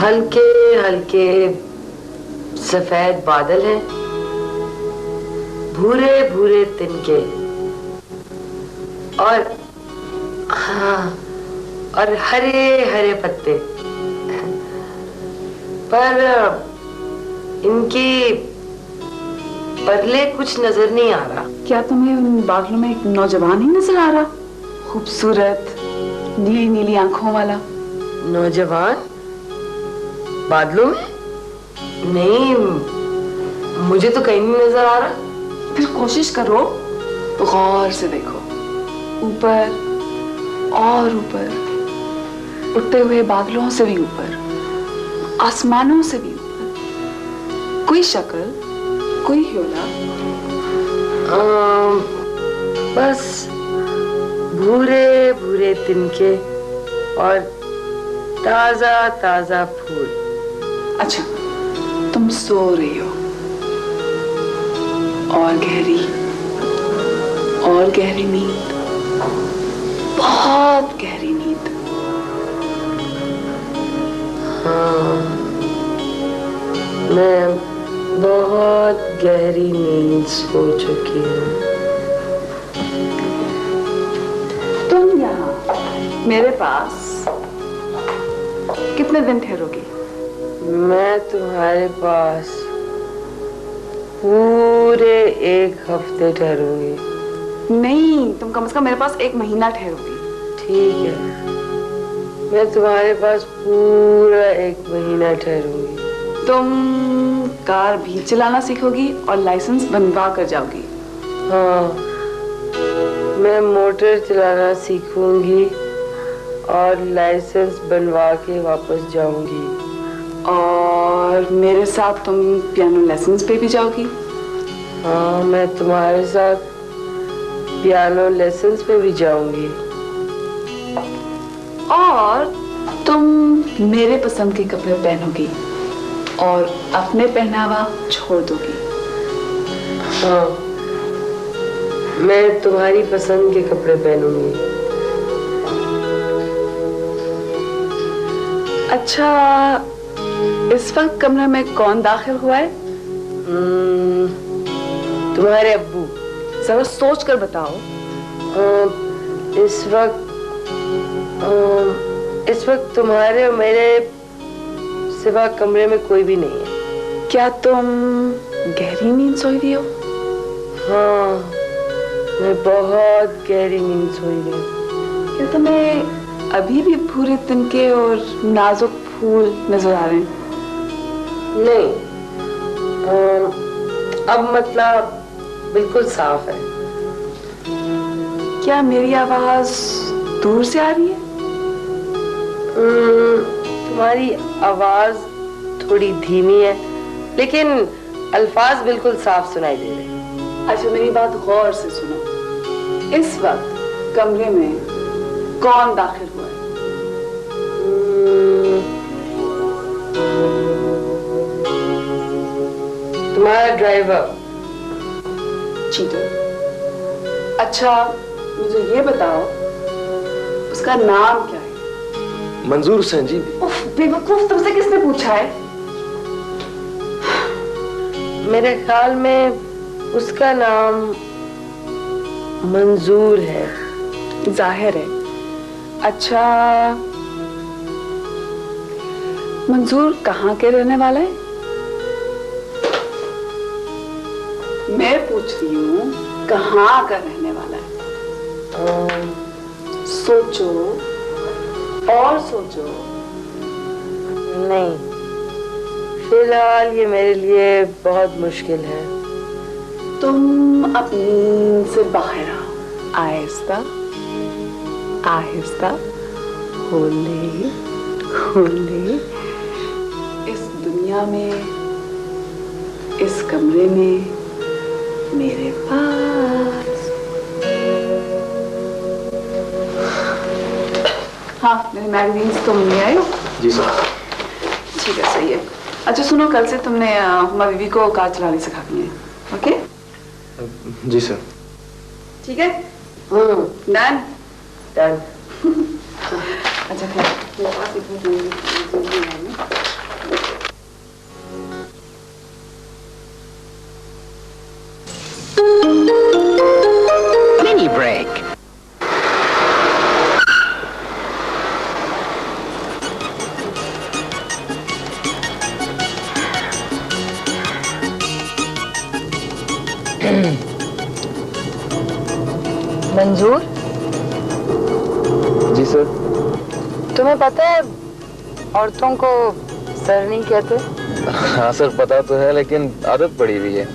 हल्के हल्के सफेद बादल हैं, भूरे भूरे तिनके और और हरे हरे पत्ते, पर इनकी बदले कुछ नजर नहीं आ रहा। क्या तुम्हें उन बादलों में एक नौजवान ही नजर आ रहा? खूबसूरत नीली नीली आंखों वाला नौजवान बादलों में? नहीं, मुझे तो कहीं नहीं नजर आ रहा। फिर कोशिश करो, गौर से देखो, ऊपर और ऊपर, उड़ते हुए बादलों से भी ऊपर, आसमानों से भी ऊपर, कोई शक्ल, कोई ह्योला? बस भूरे भूरे तिनके और ताजा ताजा फूल। अच्छा, तुम सो रही हो और गहरी नींद, बहुत गहरी नींद। हाँ, मैं बहुत गहरी नींद सो चुकी हूँ। तुम यहाँ मेरे पास कितने दिन ठहरोगी? मैं तुम्हारे पास पूरे 1 हफ्ते ठहरूंगी। नहीं, तुम कम से कम मेरे पास 1 महीना ठहरोगी। ठीक है, मैं तुम्हारे पास पूरा 1 महीना ठहरूंगी। तुम कार भी चलाना सीखोगी और लाइसेंस बनवा कर जाओगी। हाँ, मैं मोटर चलाना सीखूंगी और लाइसेंस बनवा के वापस जाऊंगी। और मेरे साथ तुम पियानो लेसन्स पे भी जाओगी? हाँ, मैं तुम्हारे साथ पियानो लेसन्स पे भी जाऊंगी। और तुम मेरे पसंद के कपड़े पहनोगी और अपने पहनावा छोड़ दोगी। हाँ, मैं तुम्हारी पसंद के कपड़े पहनूंगी। अच्छा, इस वक्त कमरे में कौन दाखिल हुआ है? तुम्हारे अब्बू। जरा सोच कर बताओ। इस वक्त तुम्हारे और मेरे सिवा कमरे में कोई भी नहीं है। क्या तुम गहरी नींद सोई रही हो? हाँ, मैं बहुत गहरी नींद सोई रही हूँ। क्या तुम्हें अभी भी भूरे तिनके और नाजुक फूल नजर आ रहे हैं? नहीं, अब मतलब बिल्कुल साफ है। क्या मेरी आवाज दूर से आ रही है? तुम्हारी आवाज थोड़ी धीमी है, लेकिन अल्फाज बिल्कुल साफ सुनाई दे रहे हैं। अच्छा, मेरी बात गौर से सुनो। इस वक्त कमरे में कौन दाखिल हुआ है? तुम्हारा ड्राइवर। चीटर। अच्छा, मुझे ये बताओ, उसका नाम क्या है? मंजूर हुसैन जी। उफ, बेवकूफ, तुमसे किसने पूछा है? मेरे ख्याल में उसका नाम मंजूर है। जाहिर है। अच्छा, मंजूर कहाँ के रहने वाला है? मैं पूछ रही हूँ, कहाँ का रहने वाला है? सोचो और सोचो। नहीं, फिलहाल ये मेरे लिए बहुत मुश्किल है। तुम अपनी नींद से बाहर आओ, आहिस्ता आहिस्ता, होले होले। इस दुनिया में, इस कमरे में, मेरे पास। हाँ, मेरे मैगजीन्स तुम ले आए हो? जी सर। ठीक है, सही है। अच्छा सुनो, कल से तुमने हुमा बीबी को कार चलानी सिखानी है, ओके? जी सर। ठीक है? डन? डन। अच्छा, फिर मेरे पास इतनी मंजूर, जी सर। तुम्हें पता है औरतों को सर नहीं कहते? हाँ सर, पता तो है, लेकिन आदत पड़ी हुई है।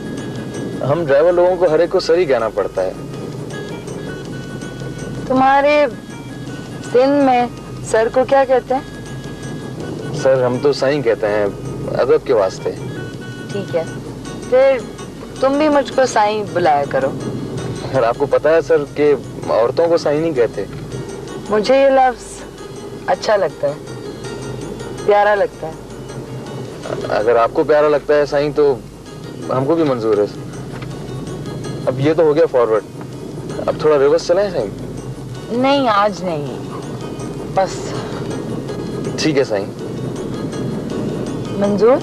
हम ड्राइवर लोगों को हर एक को सर ही कहना पड़ता है। तुम्हारे सिंध में सर को क्या कहते हैं? सर हम तो साईं कहते हैं, अदब के वास्ते। ठीक है, फिर तुम भी मुझको साईं बुलाया करो। और आपको पता है सर कि औरतों को साईं नहीं कहते। मुझे ये लफ्ज अच्छा लगता है, प्यारा लगता है। अगर आपको प्यारा लगता है साईं तो हमको भी मंजूर है। अब ये तो हो गया फॉरवर्ड, अब थोड़ा रिवर्स चलाएं साईं? नहीं, आज नहीं, बस। ठीक है साईं। मंजूर,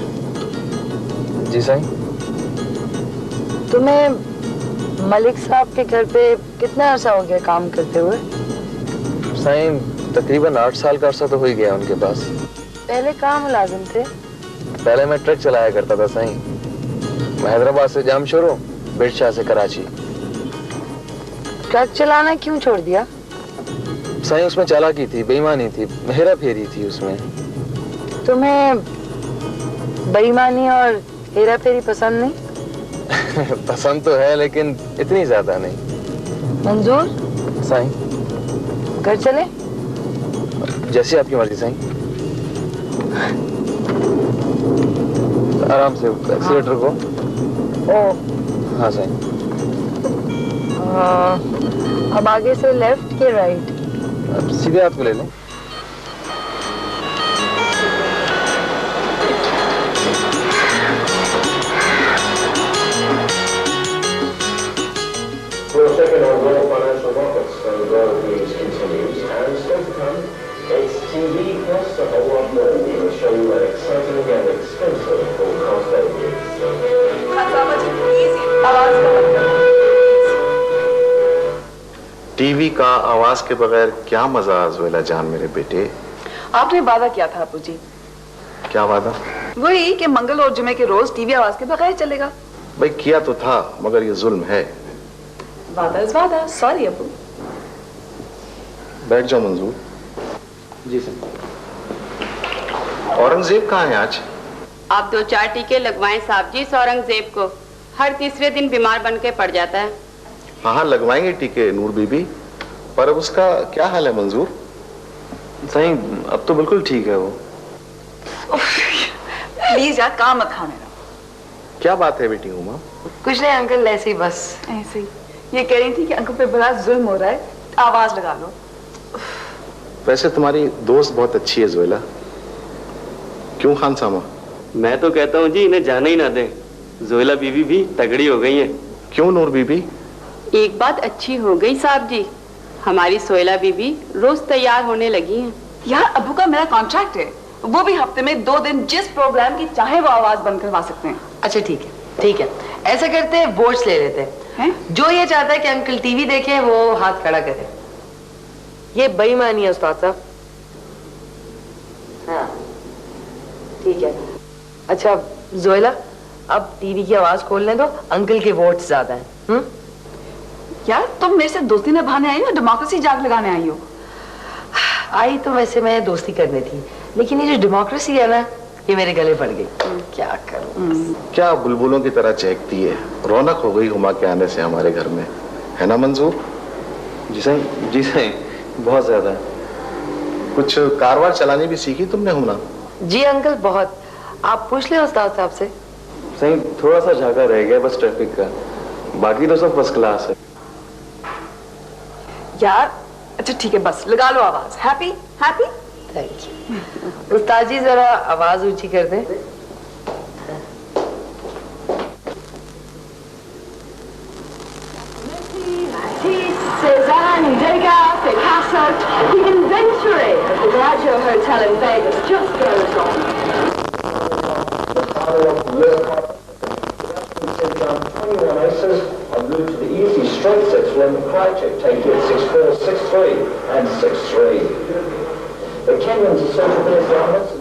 जी साईं। तुम्हें मलिक साहब के घर पे कितना अर्सा हो गया काम करते हुए? साईं तकरीबन 8 साल का अर्सा तो हो ही गया उनके पास। पहले कहाँ मुलाजिम थे? पहले मैं ट्रक चलाया करता था साईं, हैदराबाद से जामशोरो, बिरशाह से कराची। ट्रक चलाना क्यों छोड़ दिया? साईं उसमें चालाकी थी, बेईमानी थी, हेरा फेरी थी उसमें। तुम्हें बेईमानी और हेरा फेरी पसंद नहीं? पसंद तो है, लेकिन इतनी ज्यादा नहीं। मंजूर, साईं। घर चले? जैसी आपकी मर्जी साईं। आराम से एक्सीलेटर को। ओ, हाँ साईं। अब आगे से लेफ्ट के राइट? अब सीधे हाथ को ले लें। For a second on World Financial Markets, so World News continues, and still to come, it's TV plus a whole lot more. We'll show you an exciting and expensive broadcast overview. TV का आवाज के बगैर क्या मजा, ज़ोइला जान मेरे बेटे। आपने वादा किया था अबू जी। क्या वादा? वही कि मंगल और जुमे के रोज टीवी आवाज के बगैर चलेगा। भाई किया तो था, मगर ये जुल्म है। वादा इज वादा। सॉरी अबू। बैठ जाओ मंजूर। जी सर। औरंगजेब कहाँ है आज? आप 2-4 टीके लगवाएं साहब जी इस औरंगजेब को, हर तीसरे दिन बीमार बन के पड़ जाता है। हाँ लगवाएंगे टीके नूर बीबी, पर अब उसका क्या हाल है मंजूर? साईं अब तो बिल्कुल ठीक है वो। प्लीज यार, काम मत खाने ना। क्या बात है बेटी उमा? कुछ नहीं अंकल, ऐसे ही बस। ऐसे ही ये कह रही थी कि अंकल पे बड़ा जुल्म हो रहा है, आवाज लगा लो। वैसे तुम्हारी दोस्त बहुत अच्छी है ज़ोइला। क्यों खान सामा? मैं तो कहता हूँ जी इन्हें जाने ही ना दें, ज़ोइला बीबी भी तगड़ी हो गई है। क्यों नूर बीबी? एक बात अच्छी हो गई साहब जी, हमारी सोयला बीबी रोज तैयार होने लगी हैं। यार अबू का मेरा कॉन्ट्रैक्ट है, वो भी हफ्ते में 2 दिन जिस प्रोग्राम की चाहे वो आवाज बंद करवा सकते हैं। अच्छा ठीक है, ठीक है, ऐसा करते हैं, वोट्स ले लेते हैं। जो ये चाहता है कि अंकल टीवी देखे वो हाथ खड़ा करे। ये बेईमानी है उस्ताद साहब। हाँ ठीक है। अच्छा ज़ोइला, अब टीवी की आवाज खोलने दो, अंकल के वोट्स ज्यादा हैं। यार तुम मेरे से दोस्ती निभाने आई हो, डेमोक्रेसी जाग लगाने आई हो? आई तो वैसे मैं दोस्ती करनी थी, लेकिन ये जो डेमोक्रेसी है ना, ये मेरे गले पड़ गई। क्या करूं? क्या बुलबुलों की तरह चहकती है। रौनक हो गई हुमा के आने से हमारे घर में, है ना मंजूर? जी साईं, जी साईं, बहुत ज्यादा। कुछ कारवार चलानी भी सीखी तुमने हुमा? जी अंकल बहुत। आप पूछ ले उस्ताद साहब से। साईं थोड़ा सा झाका रह गया बस ट्रैफिक का, बाकी तो सब फर्स्ट क्लास है। यार अच्छा ठीक है, बस लगा लो आवाज। Happy happy. Thank you. उस्ताद जी जरा आवाज ऊंची कर दें। Cezanne Degas Picasso, the inventory of the Bellagio Hotel in Vegas just goes on. En route to the easy straight 6-1 Krychek, take it 6-4, 6-3 and 6-3. The Kenyans are social base helmets.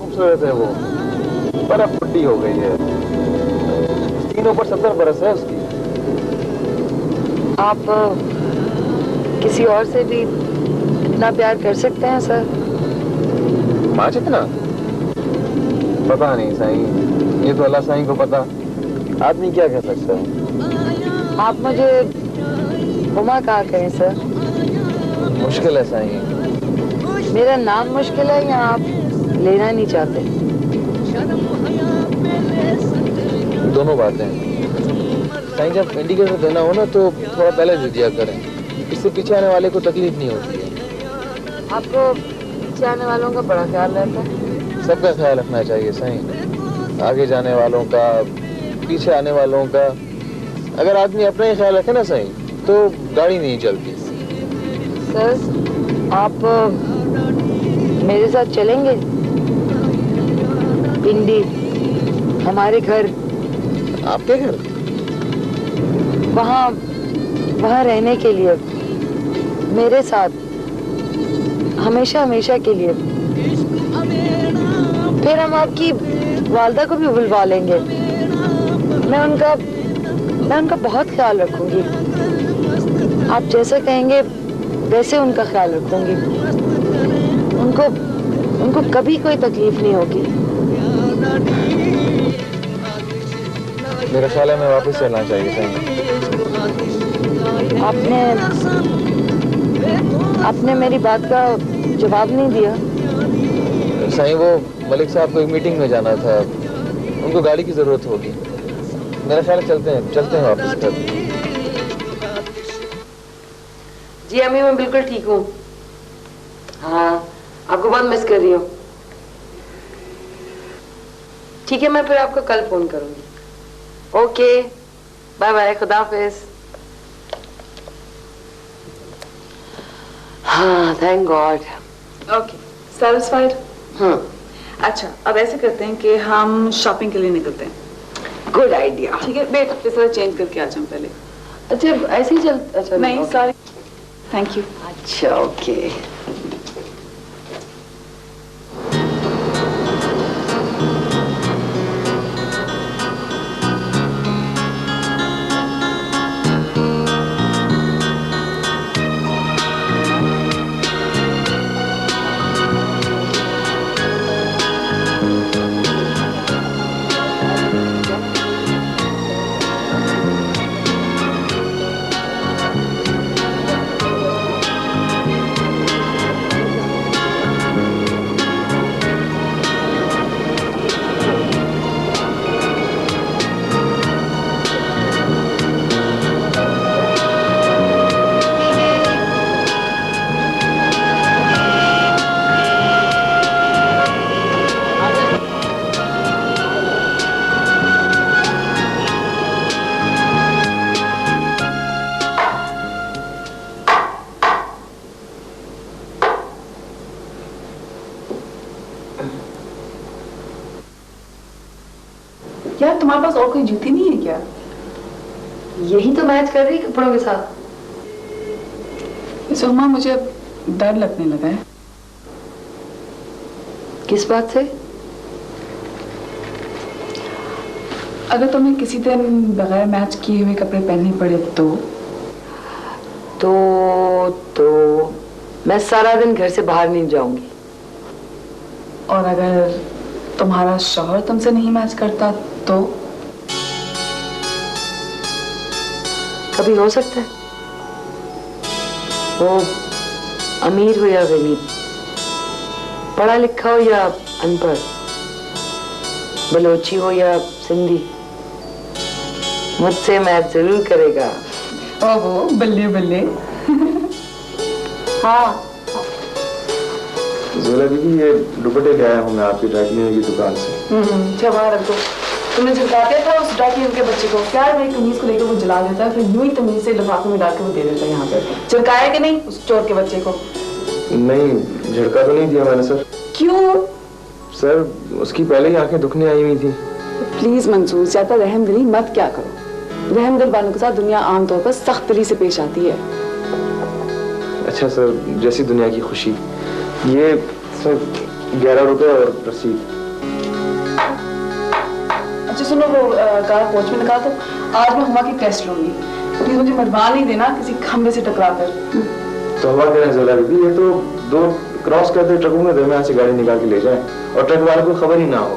खूबसूरत है वो, पर अब बुढ़ी हो गई है। तीनों पर 70 बरस है उसकी। आप किसी और से भी इतना प्यार कर सकते हैं सर? माँ जितना? पता नहीं साईं, ये तो अल्लाह साईं को पता। आदमी क्या कह सकता है। आप मुझे हुमा कहा कहें सर। मुश्किल है साईं। मेरा नाम मुश्किल है या आप लेना नहीं चाहते? दोनों बातें। साईं जब इंडिकेटर देना हो ना तो थोड़ा पहले दे दिया करें, इससे पीछे आने वाले को तकलीफ नहीं होती है। आपको पीछे आने वालों का बड़ा ख्याल रहता है? सबका ख्याल रखना चाहिए साईं, आगे जाने वालों का, पीछे आने वालों का। अगर आदमी अपना ही ख्याल रखे ना साईं तो गाड़ी नहीं चलती। सर आप मेरे साथ चलेंगे पिंडी, हमारे घर? आपके घर? वहाँ रहने के लिए, मेरे साथ हमेशा हमेशा के लिए। फिर हम आपकी वालदा को भी बुलवा लेंगे। मैं उनका बहुत ख्याल रखूंगी। आप जैसा कहेंगे वैसे उनका ख्याल रखूंगी। उनको कभी कोई तकलीफ नहीं होगी। मेरा ख्याल है मैं वापस चलना चाहिए साईं। आपने मेरी बात का जवाब नहीं दिया। साईं वो मलिक साहब को एक मीटिंग में जाना था, उनको गाड़ी की जरूरत होगी। मेरा ख्याल चलते हैं वापस घर। जी अम्मी मैं बिल्कुल ठीक हूँ। हाँ आपको बहुत मिस कर रही हूँ। ठीक है मैं फिर आपको कल फोन करूंगी। ओके बाय बाय, खुदा हाफिज। हाँ थैंक गॉड। Okay satisfied? हाँ अच्छा अब ऐसे करते हैं कि हम शॉपिंग के लिए निकलते हैं। Good idea. ठीक है वेट, इस तरह चेंज करके आ जाऊँ पहले। अच्छा ऐसे ही चल। अच्छा नहीं सॉरी, थैंक यू। अच्छा ओके। यार तुम्हारे पास और कोई जूती नहीं है क्या? यही तो मैच कर रही कपड़ों के साथ। सोमा मुझे डर लगने लगा है। किस बात से? अगर तुम्हें किसी दिन बगैर मैच किए हुए कपड़े पहनने पड़े तो मैं सारा दिन घर से बाहर नहीं जाऊंगी। और अगर तुम्हारा शौहर तुमसे नहीं मैच करता तो? कभी हो सकता है, वो अमीर हो या गरीब, पढ़ा लिखा हो या अनपढ़, बलोची हो या सिंधी, मुझसे मैच जरूर करेगा। ओहो बल्ले बल्ले। हाँ ज़ोला दीदी ये दुपट्टे ले आया हूँ मैं आपकी ड्राई क्लीनर की दुकान से। जमा रखो। तुमने झुका दिया था उस ड्राई क्लीनर के बच्चे को, क्या मेरी कमीज को लेकर वो जला देता है, फिर यूं ही तमीज से लिफाफे में डाल के वो दे देता है यहाँ पे। झुकाया कि नहीं उस चोर के बच्चे को? नहीं झटका तो नहीं दिया मैंने सर। क्यों? सर उसकी पहले ही आंखें दुखने आई हुई थी। प्लीज मंसूर ज्यादा रहमदिली मत क्या करो। रहमदिल वालों के साथ दुनिया आमतौर पर सख्त दिली से पेश आती है। अच्छा सर जैसी दुनिया की खुशी। ये सर 11 रुपए और रसीद। अच्छा सुनो, वो कार पहुंच में निकाल दो। आज मैं हुमा की टेस्ट लूंगी। प्लीज मुझे मरवा नहीं देना किसी खंबे से टकरा कर। तो हवा करें जोला बीबी, ये तो दो क्रॉस करते ट्रकों में दरमियान से गाड़ी निकाल के ले जाएं और ट्रक वाले को खबर ही ना हो।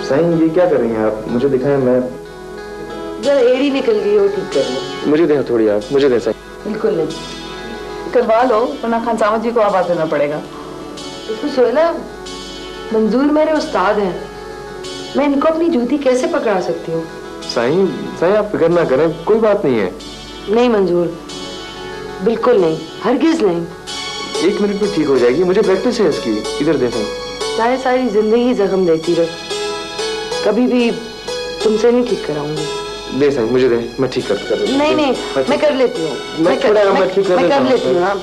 सही ये क्या कर रही हैं आप? मुझे दिखाएं, मैं जरा एड़ी निकल गई हो, ठीक कर लो। मुझे दे थोड़ी आप, मुझे दे। सही बिल्कुल नहीं, करवा लो वरना खान सावंत जी को आवाज देना पड़ेगा। देखो सोहेला, मंजूर मेरे उस्ताद हैं, मैं इनको अपनी जूती कैसे पकड़ा सकती हूँ? सही आप फिक्र ना करें, कोई बात नहीं है। नहीं मंजूर, बिल्कुल नहीं, हरगिज नहीं। 1 मिनट में ठीक हो जाएगी, मुझे प्रैक्टिस है इसकी। इधर देखें। चाहे सारी जिंदगी जख्म देती रहे, कभी भी तुमसे नहीं ठीक कराऊंगी। दे सही, मुझे दे, मैं ठीक कर नहीं नहीं, मैं कर लेती हूँ, मैं कर लेती हूँ। हाँ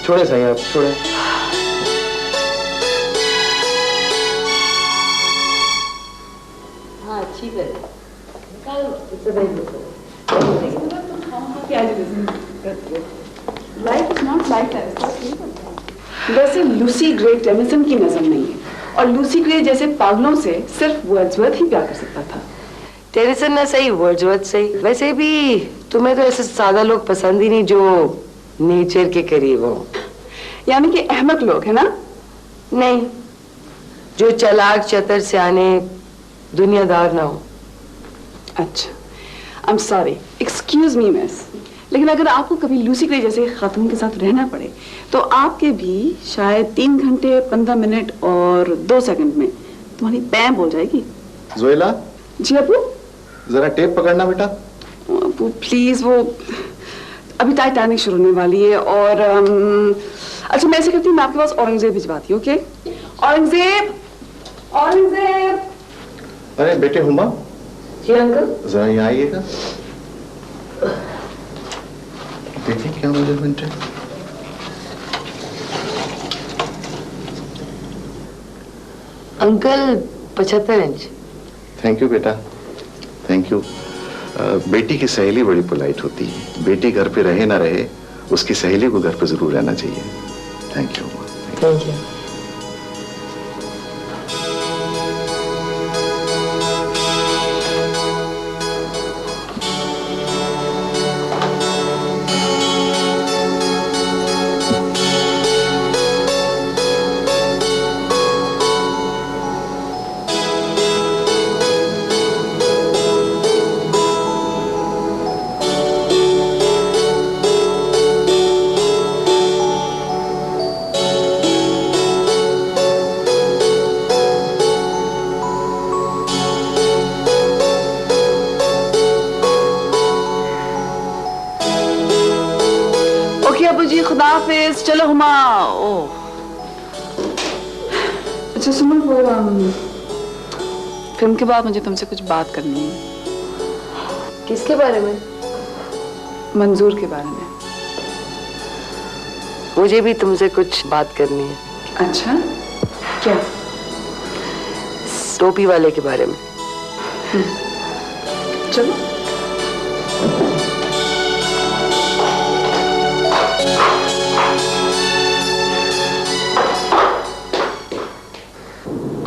छोड़े सही आप, छोड़े। हाँ अच्छी है। Life is not like that. वैसे लूसी ग्रे टेनिसन की नजर नहीं है, और लूसी ग्रे जैसे पागलों से सिर्फ वर्ड्सवर्थ ही प्यार कर सकता था। टेनिसन ना सही, वर्ड्सवर्थ सही। वैसे भी तुम्हें तो ऐसे सादा लोग पसंद ही नहीं जो नेचर के करीब हो। यानी कि अहमक लोग है ना? नहीं, जो चालाक चतुर सियाने दुनियादार ना हो। अच्छा, I am sorry, excuse me miss, लेकिन अगर आपको कभी लूसी ग्रे जैसे खातून के साथ रहना पड़े तो आपके भी शायद 3 घंटे 15 मिनट और 2 सेकंड में तुम्हारी पैं बोल जाएगी। जोएला जी अबू, जरा टेप पकड़ना बेटा। अबू प्लीज, वो अभी टाइटैनिक शुरू होने वाली है। और अच्छा मैं ऐसे करती हूँ, मैं आपके पास औरंगजेब भिजवाती हूँ। ओके औरंगजेब, औरंगजेब। अरे बेटे हुमा, जी अंकल। जरा यहाँ आइएगा, देखिए क्या मेजरमेंट है। Uncle 75 inch. थैंक यू बेटा, थैंक यू। बेटी की सहेली बड़ी पोलाइट होती है। बेटी घर पे रहे ना रहे, उसकी सहेली को घर पे जरूर रहना चाहिए। Thank you. Thank you. खुदा हाफिज, चलो हुमा। ओह अच्छा सुनो, वो फिल्म के बाद मुझे तुमसे कुछ बात करनी है। किसके बारे में? मंजूर के बारे में। मुझे भी तुमसे कुछ बात करनी है। अच्छा क्या? टोपी वाले के बारे में। चलो।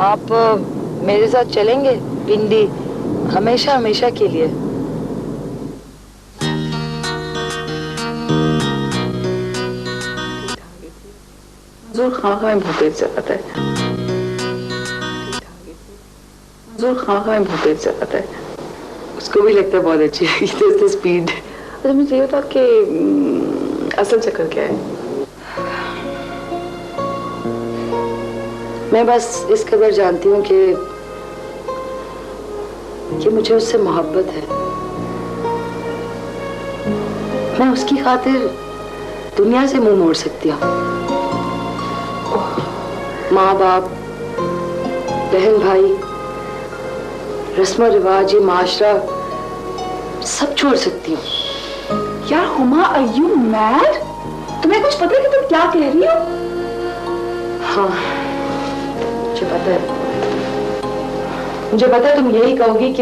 आप मेरे साथ चलेंगे पिंडी, हमेशा हमेशा के लिए? मंजूर खामा में भूपेश जाता है। मंजूर खामा में भूपेश जाता है। उसको भी लगता है बहुत अच्छी है स्पीड। अच्छा मुझे ये बता कि असल चक्कर क्या है? मैं बस इस कदर जानती हूँ कि मुझे उससे मोहब्बत है। मैं उसकी खातिर दुनिया से मुंह मोड़ सकती हूँ। माँ बाप, बहन भाई, रस्म रिवाज, ये माशरा सब छोड़ सकती हूँ। यार हुमा, आर यू मैड? तुम्हें कुछ पता है कि तुम क्या कह रही हो? हाँ मुझे पता है। मुझे पता है तुम यही कहोगी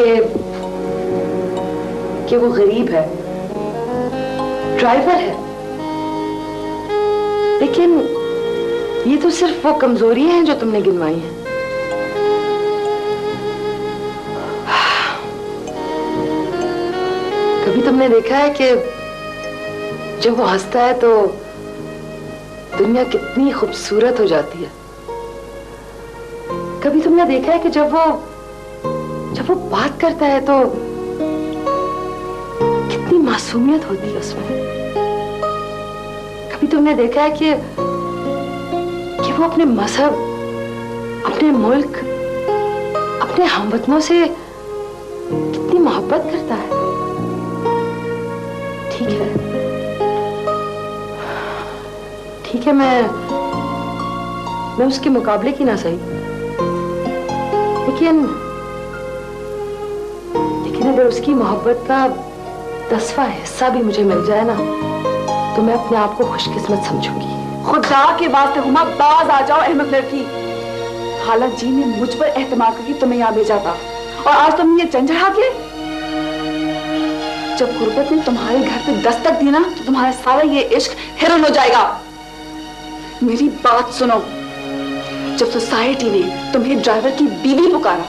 कि वो गरीब है, ड्राइवर है, लेकिन ये तो सिर्फ वो कमजोरियां हैं जो तुमने गिनवाई हैं। कभी तुमने देखा है कि जब वो हंसता है तो दुनिया कितनी खूबसूरत हो जाती है? कभी तुमने देखा है कि जब वो बात करता है तो कितनी मासूमियत होती है उसमें? कभी तुमने देखा है कि वो अपने मजहब, अपने मुल्क, अपने हमवतनों से कितनी मोहब्बत करता है? ठीक है, मैं उसके मुकाबले की ना सही, लेकिन अगर उसकी मोहब्बत का 10वां हिस्सा भी मुझे मिल जाए ना, तो मैं अपने आप को खुशकिस्मत समझूंगी। खुदा के वास्ते हुमा, बाज आ जाओ अहमद लड़की। खाला जी ने मुझ पर एहतमाद करके तुम्हें यहाँ भेजा था, और आज तुम ये चंचढ़ा के। जब गुर्बत ने तुम्हारे घर पे दस्तक दी ना, तो तुम्हारा सारा ये इश्क हिरन हो जाएगा। मेरी बात सुनो, जब सोसाइटी ने तुम्हें ड्राइवर की बीवी पुकारा,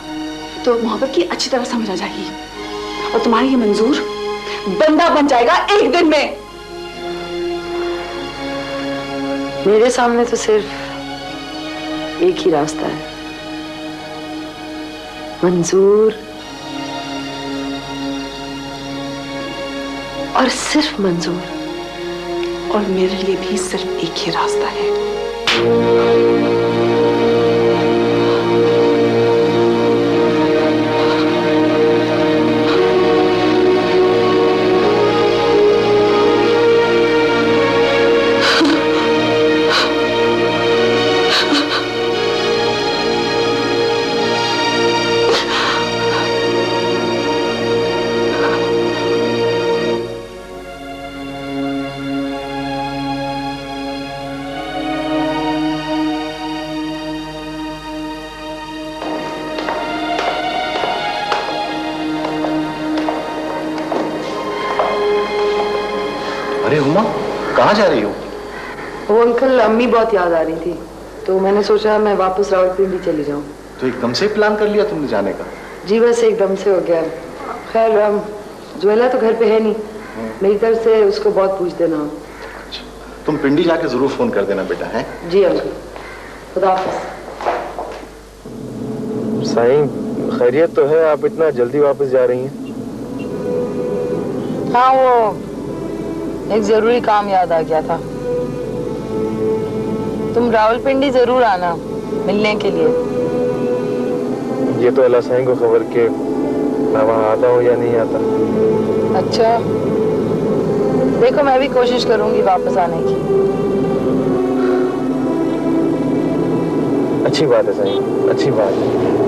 तो मोहब्बत की अच्छी तरह समझ आ जाएगी, और तुम्हारी ये मंजूर बंदा बन जाएगा एक दिन में। मेरे सामने तो सिर्फ एक ही रास्ता है, मंजूर, और सिर्फ मंजूर। और मेरे लिए भी सिर्फ एक ही रास्ता है। अरे हुमा, कहाँ जा रही हो? वो अंकल, अम्मी बहुत याद आ रही थी, तो मैंने सोचा मैं वापस रावलपिंडी चली जाऊं। तो एकदम से प्लान कर लिया तुमने जाने का? जी बस एकदम से हो गया। खैर जोएला तो घर पे है नहीं, मेरी तरफ से उसको बहुत पूछ देना। अच्छा, तुम पिंडी जाके जरूर फोन कर देना बेटा, है? जी अंकल, खुदा हाफिज। साईं, खैरियत तो है? आप इतना जल्दी वापस जा रही हैं? हाँ, वो एक जरूरी काम याद आ गया था। तुम रावलपिंडी जरूर आना मिलने के लिए। ये तो अल्लाह साईं को खबर के मैं वहां आता हूँ या नहीं आता। अच्छा, देखो मैं भी कोशिश करूंगी वापस आने की। अच्छी बात है साईं, अच्छी बात है।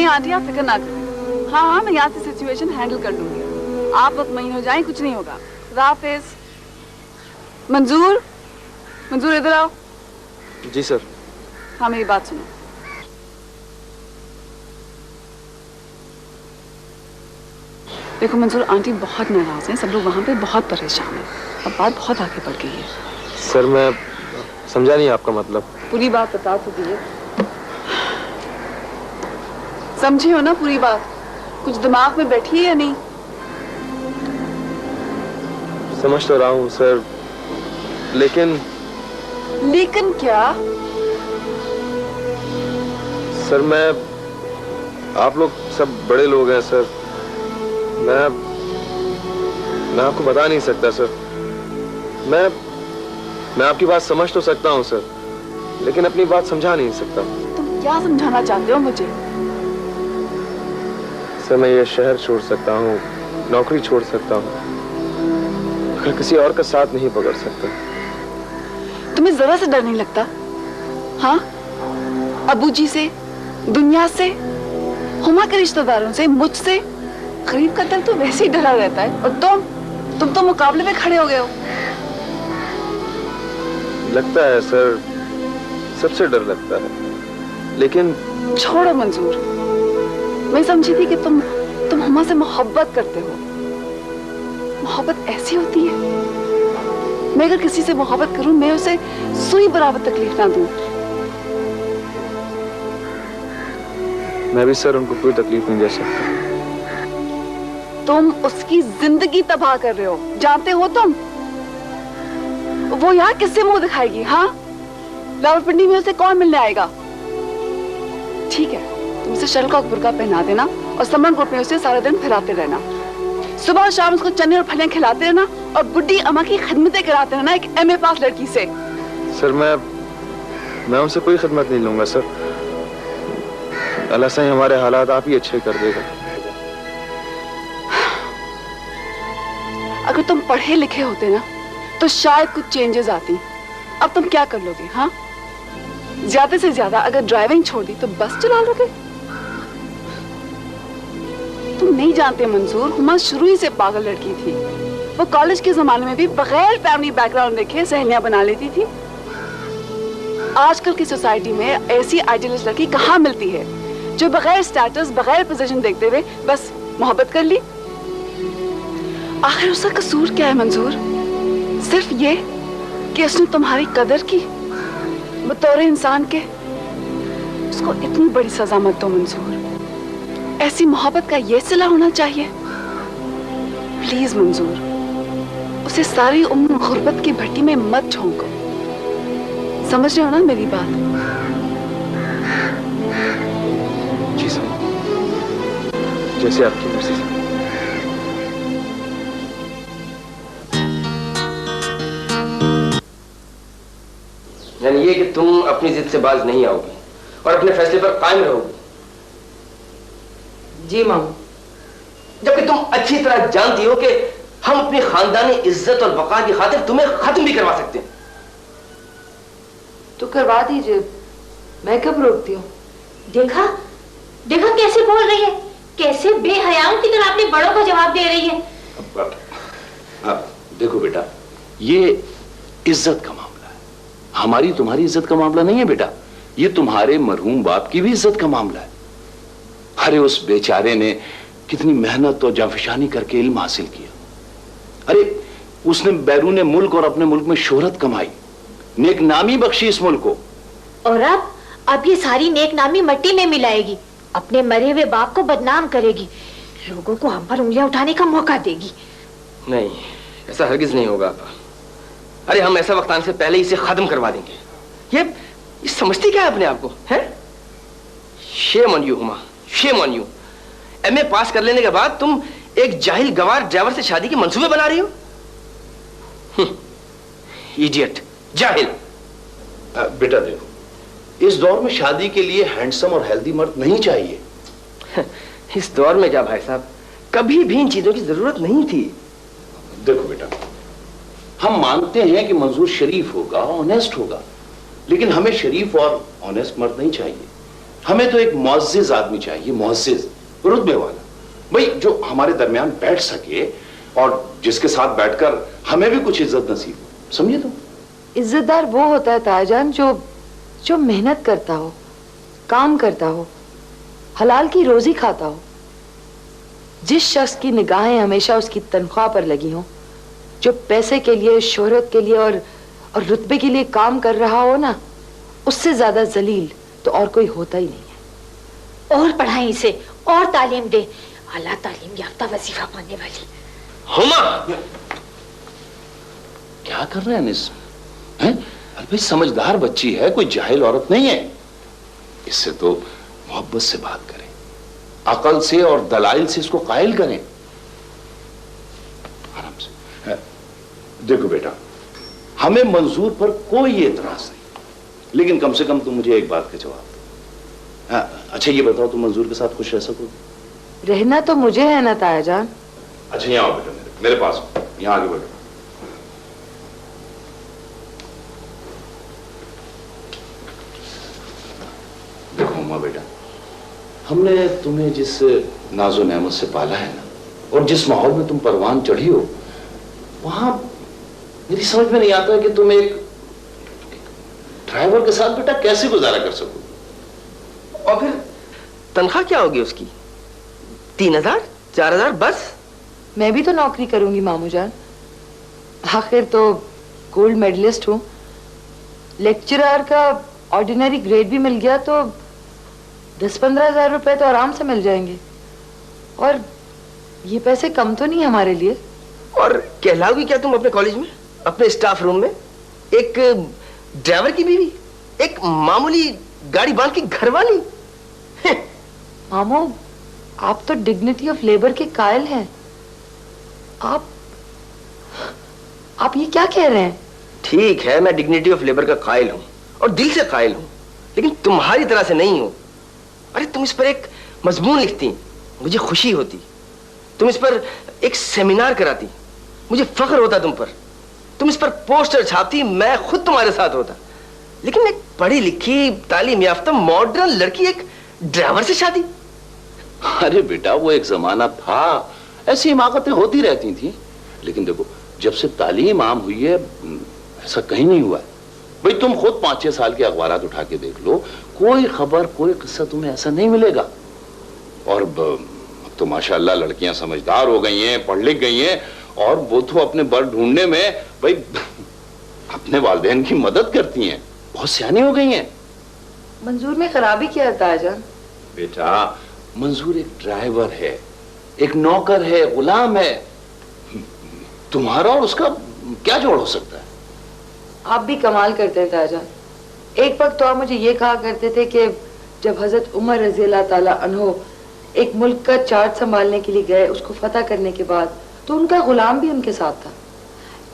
आंटी, आप फिक्र ना करें। हाँ, मैं यहाँ से सिचुएशन हैंडल कर लूंगी। आप मुतमईन हो जाएं, कुछ नहीं होगा। राफिज, मंजूर, मंजूर इधर आओ। जी सर। हाँ, मेरी बात सुनो। देखो मंजूर, आंटी बहुत नाराज हैं, सब लोग वहाँ पे बहुत परेशान हैं। अब बात बहुत आगे बढ़ गई है। सर, मैं समझा नहीं आपका मतलब। पूरी बात बता तो दिए। समझे हो ना पूरी बात? कुछ दिमाग में बैठी है या नहीं? समझ तो रहा हूँ सर, लेकिन क्या? सर, आप लोग सब बड़े लोग हैं सर। मैं आपको बता नहीं सकता सर। मैं आपकी बात समझ तो सकता हूँ सर, लेकिन अपनी बात समझा नहीं सकता। तुम क्या समझाना चाहते हो मुझे? सर, मैं ये शहर छोड़ सकता हूँ, नौकरी छोड़ सकता हूँ, मगर किसी और का साथ नहीं पकड़ सकता। तुम्हें जरा से डर नहीं लगता? हाँ, अबू जी से, दुनिया से, हुमा के रिश्तेदारों से, मुझसे। गरीब का दिल तो वैसे ही डरा रहता है, और तुम तो मुकाबले में खड़े हो गए हो। लगता है सर, सबसे डर लगता है, लेकिन छोड़ो मंजूर। मैं समझी थी कि तुम हुमा से मोहब्बत करते हो, मोहब्बत ऐसी होती है? मैं अगर किसी से मोहब्बत करूं, मैं उसे सुई बराबर तकलीफ ना दूं। मैं भी सर उनको कोई तकलीफ नहीं दे सकता। तुम उसकी जिंदगी तबाह कर रहे हो, जानते हो तुम? वो यहाँ किससे मुंह दिखाएगी? हाँ, रावलपिंडी में उसे कौन मिलने आएगा? ठीक है, तुम उसे शल का बुर्का पहना देना और समरनकोट में उसे सारा दिन फिराते रहना। सुबह शाम उसको चने और फलियां खिलाते रहना और बुड्ढी अम्मा की खिदमतें कराते रहना एक MA पास लड़की से। सर मैं उनसे कोई खिदमत नहीं लूंगा सर। अल्लाह से हमारे हालात आप ही अच्छे कर देगा। अगर तुम पढ़े लिखे होते ना तो शायद कुछ चेंजेस आती। अब तुम क्या कर लोगे? हाँ, ज्यादा से ज्यादा अगर ड्राइविंग छोड़ दी तो बस चला लोगे? तुम नहीं जानते मंजूर, हुमा शुरू ही से पागल लड़की थी। वो कॉलेज के जमाने में भी बगैर फैमिली बैकग्राउंड देखे सहेलियां बना लेती थी। आजकल की सोसाइटी में ऐसी आइडियलिस्ट लड़की कहाँ मिलती है जो बगैर स्टेटस, बगैर पोजीशन देखते हुए बस मोहब्बत कर ली? आखिर उसका कसूर क्या है मंजूर? सिर्फ ये कि उसने तुम्हारी कदर की बतौर इंसान के। उसको इतनी बड़ी सजा मत दो मंजूर। ऐसी मोहब्बत का ये सिला होना चाहिए? प्लीज मंजूर, उसे सारी उम्र गुर्बत की भट्टी में मत झोंको। समझ रहे हो ना मेरी बात? जी सर, जैसे आपकी मर्जी सर। यानी ये कि तुम अपनी जिद से बाज नहीं आओगी और अपने फैसले पर कायम रहोगी? जी मामू। जबकि तुम अच्छी तरह जानती हो कि हम अपनी खानदानी इज्जत और बका की खातिर तुम्हें खत्म भी करवा सकते हैं। तो करवा दीजिए, मैं कब रोकती हूँ? देखा देखा कैसे बोल रही है, कैसे बेहयाओं की तरह अपने बड़ों को जवाब दे रही है। अब देखो बेटा, ये इज्जत का मामला है, हमारी तुम्हारी इज्जत का मामला नहीं है बेटा। ये तुम्हारे मरहूम बाप की भी इज्जत का मामला है। अरे उस बेचारे ने कितनी मेहनत और जाफिशानी करके इल्म हासिल किया। अरे उसने बैरून मुल्क और अपने मुल्क में शोहरत कमाई, नेक नामी बख्शी इस मुल्क को। और अब ये सारी नेक नामी मट्टी में मिलाएगी, अपने मरे हुए बाप को बदनाम करेगी, लोगों को हम पर उंगलियां उठाने का मौका देगी। नहीं, ऐसा हरगिज नहीं होगा। अरे हम ऐसा वक्त आने से पहले इसे खत्म करवा देंगे। ये समझती क्या है अपने आप को? है shame on you Huma, shame on you. MA पास कर लेने के बाद तुम एक जाहिल गवार ड्राइवर से शादी के मंसूबे बना रही हो। इडियट, जाहिल। बेटा देखो, इस दौर में शादी के लिए हैंडसम और हेल्दी मर्द नहीं चाहिए। इस दौर में क्या भाई साहब, कभी भी इन चीजों की जरूरत नहीं थी। देखो बेटा, हम मानते हैं कि मंजूर शरीफ होगा, ऑनेस्ट होगा, लेकिन हमें शरीफ और ऑनेस्ट मर्द नहीं चाहिए। हमें तो एक मुअज़्ज़िज़ आदमी चाहिए, मुअज़्ज़िज़, रुतबे वाला, भाई जो हमारे दरमियान बैठ सके और जिसके साथ बैठकर हमें भी कुछ इज्जत नसीब हो। समझे तुम? इज्जतदार वो होता है ताजान जो मेहनत करता हो, काम करता हो, हलाल की रोजी खाता हो। जिस शख्स की निगाहें हमेशा उसकी तनख्वाह पर लगी हो, जो पैसे के लिए, शोहरत के लिए और रुतबे के लिए काम कर रहा हो ना, उससे ज्यादा जलील तो और कोई होता ही नहीं है। और पढ़ाई इसे, और तालीम दे, आला तालीम याफ्ता वजीफा पाने वाली। हुमा, क्या कर रहे हैं अनिस? हैं? अरे भाई समझदार बच्ची है, कोई जाहिल औरत नहीं है। इससे तो मोहब्बत से बात करें, अकल से और दलाइल से इसको कायल करें, आराम से। देखो बेटा, हमें मंजूर पर कोई एतराज नहीं, लेकिन कम से कम तुम मुझे एक बात का जवाब दो। अच्छा ये बताओ, तुम मंजूर के साथ खुश रह सकोगे? रहना तो मुझे है ना तायाजान। अच्छा यहाँ आओ बेटा, मेरे पास यहाँ आगे बैठो। देखो उम्मा बेटा, हमने तुम्हें जिस नाजो नेमत से पाला है ना, और जिस माहौल में तुम परवान चढ़ी हो, वहां मेरी समझ में नहीं आता कि तुम एक ड्राइवर के साथ बेटा कैसे गुजारा कर सको। और फिर तनख्वाह क्या होगी उसकी? 3000, 4000 बस? मैं भी तो नौकरी करूंगी मामू जान। आखिर तो गोल्ड मेडलिस्ट हूँ। लेक्चरर का ऑर्डिनरी ग्रेड भी मिल गया तो 10-15 हजार रुपए तो आराम से मिल जाएंगे। और ये पैसे कम तो नहीं हमारे लिए। और कहलाओगी क्या तुम अपने कॉलेज में, अपने स्टाफ रूम में, एक ड्राइवर की बीवी, एक मामूली गाड़ी बांध की घरवाली? मामू, आप तो डिग्निटी ऑफ लेबर के कायल हैं। आप ये क्या कह रहे हैं? ठीक है, मैं डिग्निटी ऑफ लेबर का कायल हूं और दिल से कायल हूं, लेकिन तुम्हारी तरह से नहीं हूं। अरे तुम इस पर एक मजमून लिखती, मुझे खुशी होती। तुम इस पर एक सेमिनार कराती, मुझे फख्र होता तुम पर। तुम इस पर पोस्टर छापती, मैं खुद तुम्हारे साथ होता। लेकिन एक पढ़ी लिखी तालीम याफ्ता मॉडर्न लड़की एक ड्राइवर से शादी? अरे बेटा, वो एक जमाना था, ऐसी हिमाकतें होती रहती थी। लेकिन देखो, जब से तालीम आम हुई है ऐसा कहीं नहीं हुआ है। भाई तुम खुद 5-6 साल के अखबारात उठा के देख लो, कोई खबर कोई किस्सा तुम्हें ऐसा नहीं मिलेगा। और अब तो माशाल्लाह लड़कियां समझदार हो गई हैं, पढ़ लिख गई हैं, और वो तो अपने बर ढूंढने में भाई अपने वालिदैन की मदद करती हैं, बहुत सियानी हो गई हैं। मंजूर में खराबी क्या है ताजन? बेटा, मंजूर एक ड्राइवर है, एक नौकर है, गुलाम है। तुम्हारा और उसका क्या जोड़ हो सकता है? आप भी कमाल करते हैं ताजन। एक वक्त तो आप मुझे ये कहा करते थे कि जब हजरत उमर रजी अल्लाह ताला अन्हो एक मुल्क का चार्ज संभालने के लिए गए, उसको फतह करने के बाद, तो उनका गुलाम भी उनके साथ था।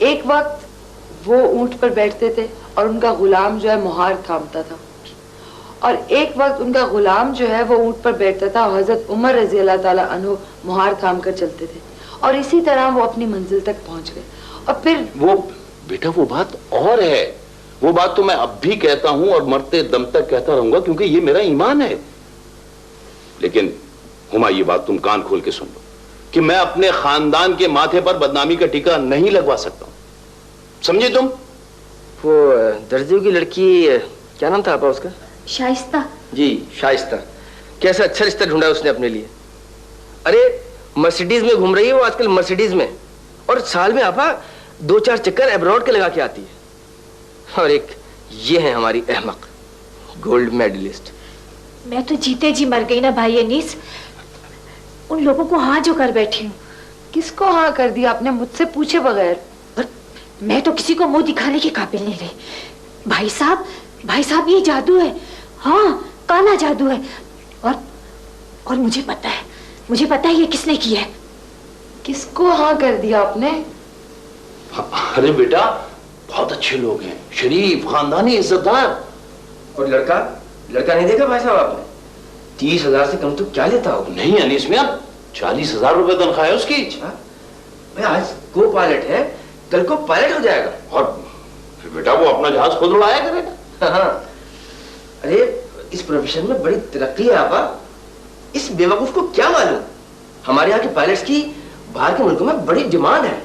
एक वक्त वो ऊंट पर बैठते थे और उनका गुलाम जो है मुहार थामता था, और एक वक्त उनका गुलाम जो है वो ऊंट पर बैठता था और हजरत उमर रजी अल्लाह ताला अन्हो मुहार थाम कर चलते थे, और इसी तरह वो अपनी मंजिल तक पहुंच गए। और फिर वो बेटा, वो बात और है। वो बात तो मैं अब भी कहता हूं और मरते दम तक कहता रहूंगा, क्योंकि ये मेरा ईमान है। लेकिन हुमा, ये बात तुम कान खोल के सुन लो कि मैं अपने खानदान के माथे पर बदनामी का टीका नहीं लगवा सकता हूं, समझे तुम? वो दर्जियों की लड़की, क्या नाम था आपका उसका? शाइस्ता। जी, शाइस्ता। कैसा अच्छा रिश्ता ढूंढा उसने अपने लिए। अरे मर्सिडीज में घूम रही है वो आजकल, मर्सिडीज में, और साल में आपा 2-4 चक्कर एब्रॉड के लगा के आती है। और एक ये है हमारी अहमक गोल्ड मेडलिस्ट। मैं तो जीते जी मर गई ना भाई अनीस, उन लोगों को हाँ जो कर बैठी हूँ। किसको हाँ कर दिया आपने, मुझसे पूछे बगैर? मैं तो किसी को मुंह दिखाने के काबिल नहीं रही। भाई साहब ये जादू है, हाँ काला जादू है। और मुझे पता है ये किसने किया है। किसको हाँ कर दिया आपने? अरे बेटा, बहुत अच्छे लोग हैं, शरीफ, खानदानी, इज्जतदार। और लड़का नहीं देखा भाई साहब आपने? 30,000 से कम तो क्या लेता हो? नहीं अनीस मियां, 40,000 रुपए तनख्वाह है उसकी। भाई आज को पायलट है, कल को पायलट हो जाएगा। और फिर बेटा वो अपना जहाज खुद उड़ाया करेगा। हाँ। अरे इस प्रोफेशन में बड़ी तरक्की है आपा। इस बेवकूफ को क्या मालूम, हमारे यहाँ के पायलट्स की बाहर के मुल्कों में बड़ी डिमांड है।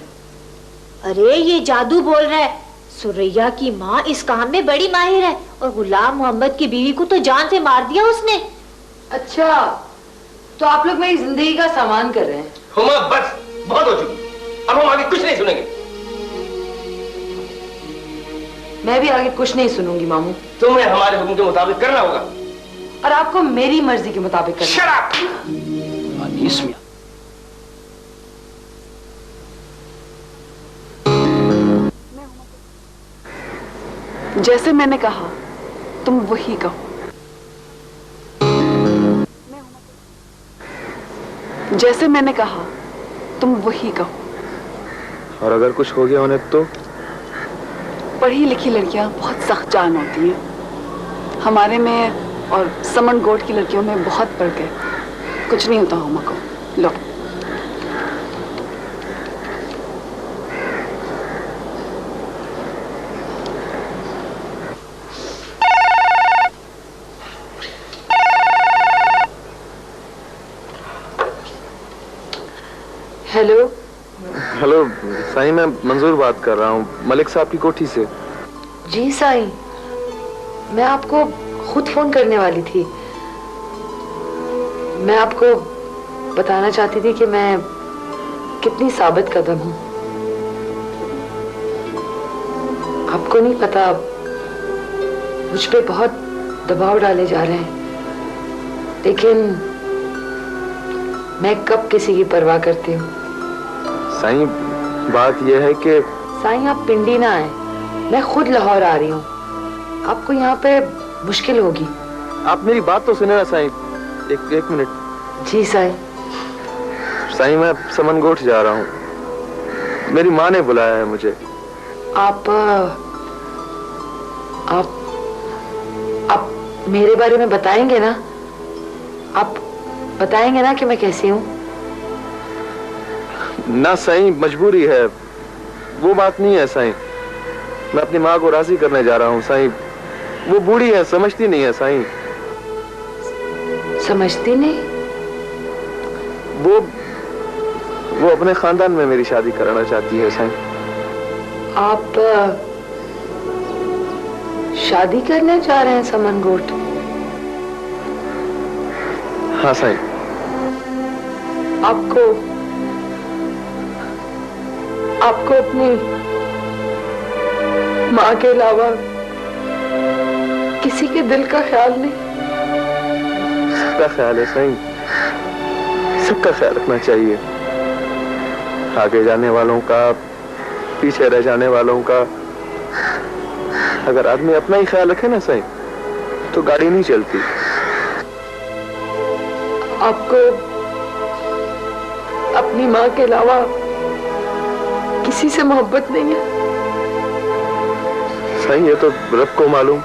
अरे ये जादू बोल रहा है। सुरैया की माँ इस काम में बड़ी माहिर है, और गुलाम मोहम्मद की बीवी को तो जान से मार दिया उसने। अच्छा, तो आप लोग मेरी जिंदगी का सामान कर रहे हैं। हुमा, बस बहुत हो चुकी, अब हम आगे कुछ नहीं सुनेंगे। मैं भी आगे कुछ नहीं सुनूंगी मामू। तुम्हें हमारे हुक्म के मुताबिक करना होगा, और आपको मेरी मर्जी के मुताबिक करना। Shut up! अनीस मियां, जैसे मैंने कहा तुम वही कहो। जैसे मैंने कहा तुम वही कहो। और अगर कुछ हो गया उन्हें तो? पढ़ी लिखी लड़कियां बहुत सख्त जान होती हैं। हमारे में और समन गोट की लड़कियों में बहुत फर्क है। कुछ नहीं होता हुमा को। लो, हेलो। हेलो साईं, मैं मंजूर बात कर रहा हूँ, मलिक साहब की कोठी से। जी साईं, मैं आपको खुद फोन करने वाली थी। मैं आपको बताना चाहती थी कि मैं कितनी साबित कदम हूं। आपको नहीं पता, मुझ पे बहुत दबाव डाले जा रहे हैं, लेकिन मैं कब किसी की परवाह करती हूँ। साईं, बात यह है कि साईं आप पिंडी ना आए, मैं खुद लाहौर आ रही हूँ। आपको यहाँ पे मुश्किल होगी। आप मेरी बात तो सुने ना साईं। एक मिनट। जी साईं। साईं, मैं समनगोठ जा रहा हूँ, मेरी माँ ने बुलाया है मुझे। आप मेरे बारे में बताएंगे ना? आप बताएंगे ना कि मैं कैसी हूँ? ना साईं, मजबूरी है, वो बात नहीं है साईं। मैं अपनी माँ को राजी करने जा रहा हूँ साईं। वो बूढ़ी है, समझती नहीं है साईं। समझती नहीं? वो अपने खानदान में मेरी शादी कराना चाहती है साईं। आप शादी करने जा रहे हैं समनगोठ? हाँ साईं। आपको अपनी माँ के अलावा किसी के दिल का ख्याल नहीं? सबका ख्याल है साईं, सबका ख्याल रखना चाहिए। आगे जाने वालों का, पीछे रह जाने वालों का। अगर आदमी अपना ही ख्याल रखे ना साईं, तो गाड़ी नहीं चलती। आपको अपनी माँ के अलावा किसी से मोहब्बत नहीं है? साईं, ये तो रब को मालूम।